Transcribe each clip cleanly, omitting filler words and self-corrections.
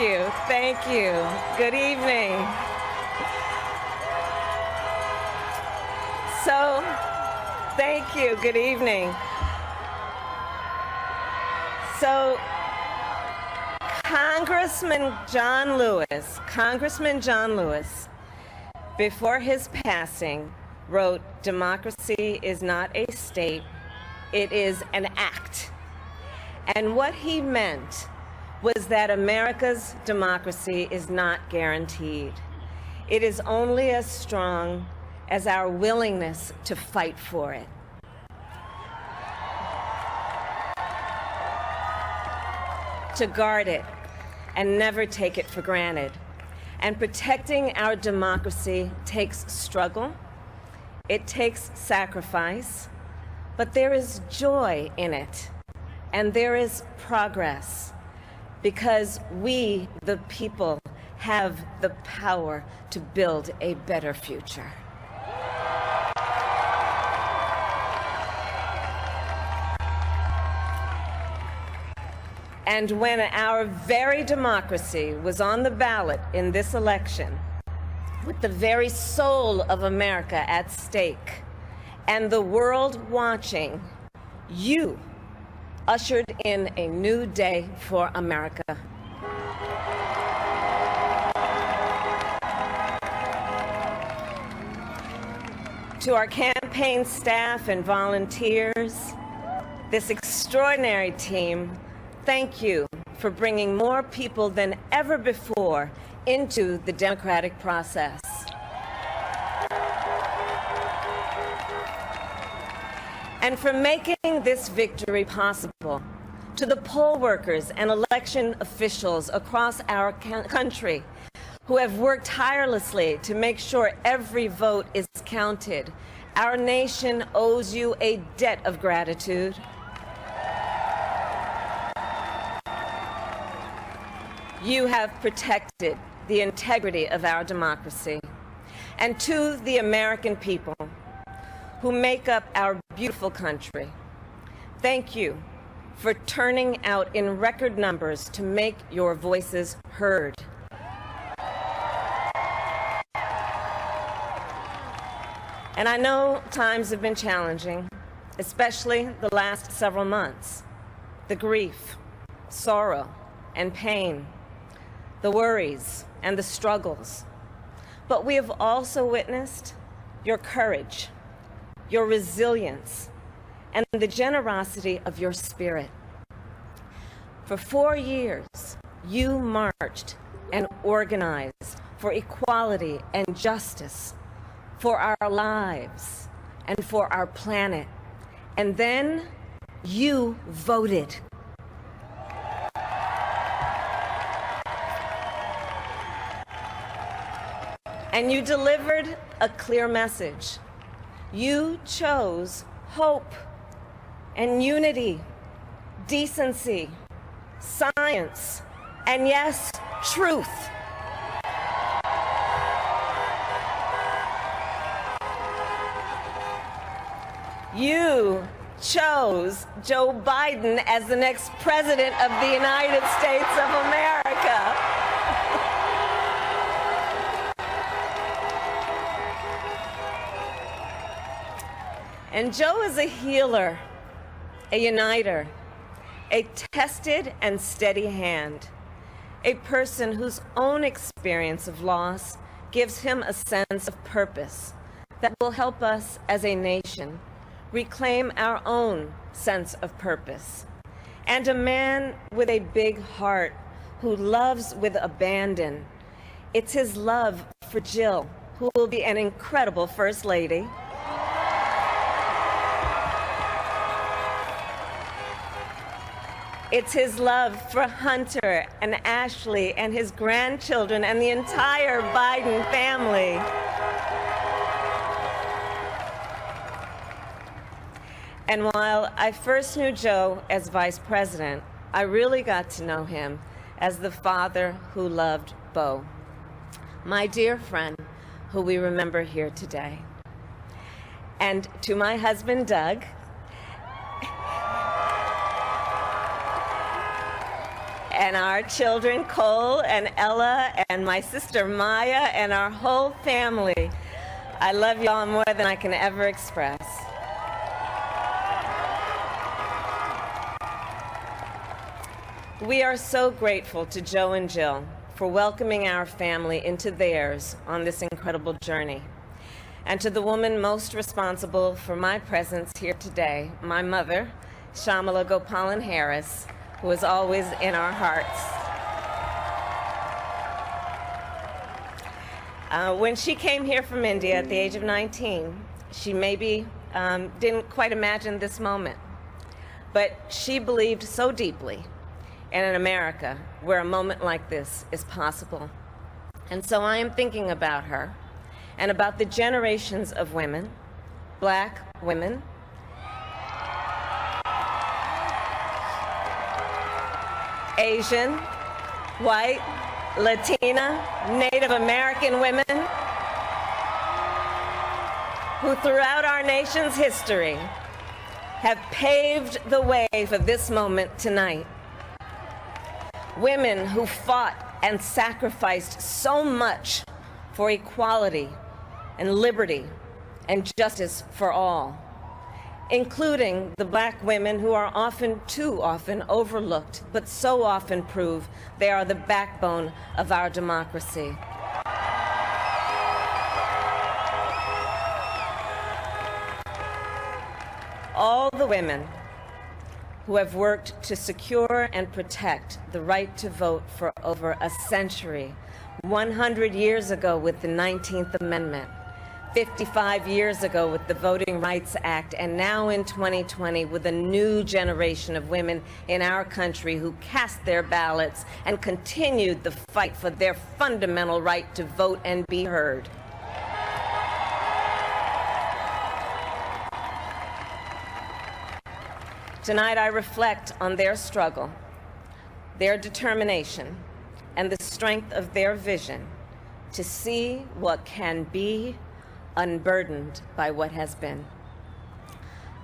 you. Thank you. Good evening. So, thank you. Good evening. So, Congressman John Lewis, before his passing, wrote, "Democracy is not a state, it is an act." And what he meant was that America's democracy is not guaranteed. It is only as strong as our willingness to fight for it. To guard it and never take it for granted. And protecting our democracy takes struggle, it takes sacrifice, but there is joy in it, and there is progress, because we, the people, have the power to build a better future. And when our very democracy was on the ballot in this election, with the very soul of America at stake, and the world watching, you ushered in a new day for America. To our campaign staff and volunteers, this extraordinary team, thank you for bringing more people than ever before into the democratic process. And for making this victory possible. To the poll workers and election officials across our country who have worked tirelessly to make sure every vote is counted, our nation owes you a debt of gratitude. You have protected the integrity of our democracy. And to the American people who make up our beautiful country, thank you for turning out in record numbers to make your voices heard. And I know times have been challenging, especially the last several months. The grief, sorrow, and pain, the worries and the struggles. But we have also witnessed your courage, your resilience, and the generosity of your spirit. For 4 years, you marched and organized for equality and justice, for our lives and for our planet. And then you voted. And you delivered a clear message. You chose hope and unity, decency, science, and yes, truth. You chose Joe Biden as the next president of the United States of America. And Joe is a healer, a uniter, a tested and steady hand, a person whose own experience of loss gives him a sense of purpose that will help us as a nation reclaim our own sense of purpose. And a man with a big heart who loves with abandon. It's his love for Jill, who will be an incredible First Lady. It's his love for Hunter and Ashley and his grandchildren and the entire Biden family. And while I first knew Joe as vice president, I really got to know him as the father who loved Bo, my dear friend who we remember here today. And to my husband, Doug, and our children, Cole and Ella, and my sister Maya, and our whole family. I love you all more than I can ever express. We are so grateful to Joe and Jill for welcoming our family into theirs on this incredible journey. And to the woman most responsible for my presence here today, my mother, Kamala Harris, who is always in our hearts. When she came here from India at the age of 19, she maybe didn't quite imagine this moment, but she believed so deeply in an America where a moment like this is possible. And so I am thinking about her and about the generations of women, Black women, Asian, white, Latina, Native American women, who throughout our nation's history have paved the way for this moment tonight. Women who fought and sacrificed so much for equality and liberty and justice for all, including the Black women who are often, too often, overlooked, but so often prove they are the backbone of our democracy. All the women who have worked to secure and protect the right to vote for over a century, 100 years ago with the 19th Amendment, 55 years ago with the Voting Rights Act, and now in 2020 with a new generation of women in our country who cast their ballots and continued the fight for their fundamental right to vote and be heard. Tonight I reflect on their struggle, their determination, and the strength of their vision to see what can be unburdened by what has been.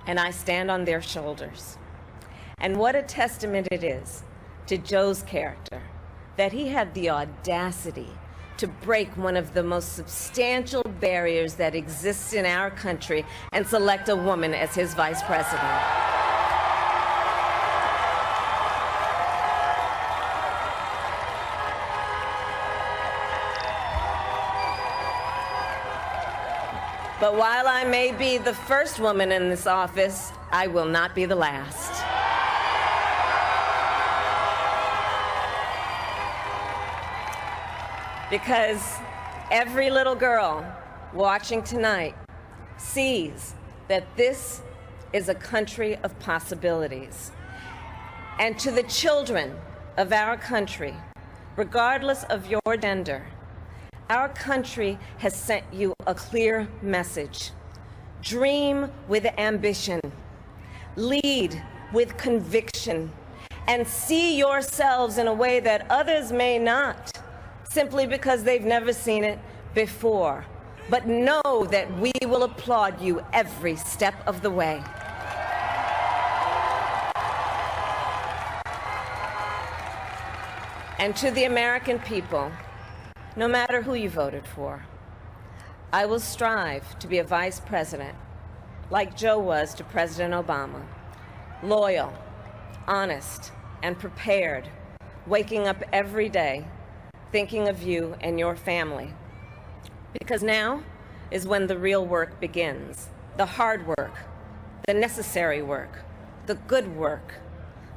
And I stand on their shoulders. And what a testament it is to Joe's character that he had the audacity to break one of the most substantial barriers that exists in our country and select a woman as his vice president. But while I may be the first woman in this office, I will not be the last. Because every little girl watching tonight sees that this is a country of possibilities. And to the children of our country, regardless of your gender, our country has sent you a clear message. Dream with ambition, lead with conviction, and see yourselves in a way that others may not, simply because they've never seen it before. But know that we will applaud you every step of the way. And to the American people, no matter who you voted for, I will strive to be a vice president, like Joe was to President Obama, loyal, honest, and prepared, waking up every day thinking of you and your family. Because now is when the real work begins, the hard work, the necessary work, the good work,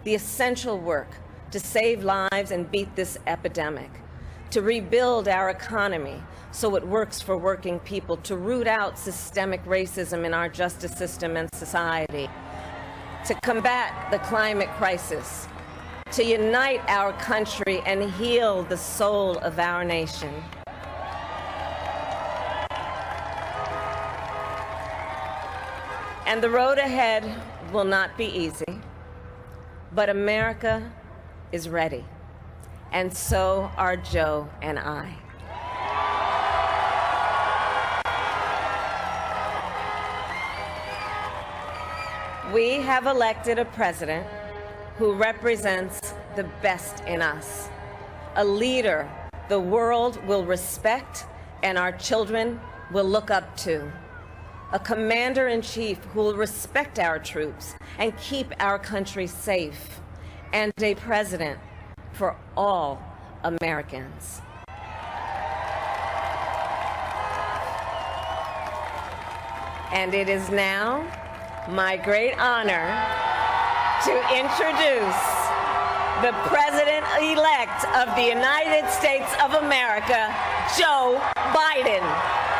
the essential work to save lives and beat this epidemic, to rebuild our economy so it works for working people, to root out systemic racism in our justice system and society, to combat the climate crisis, to unite our country and heal the soul of our nation. And the road ahead will not be easy, but America is ready. And so are Joe and I. We have elected a president who represents the best in us. A leader the world will respect and our children will look up to. A commander-in-chief who will respect our troops and keep our country safe. And a president for all Americans. And it is now my great honor to introduce the President-elect of the United States of America, Joe Biden.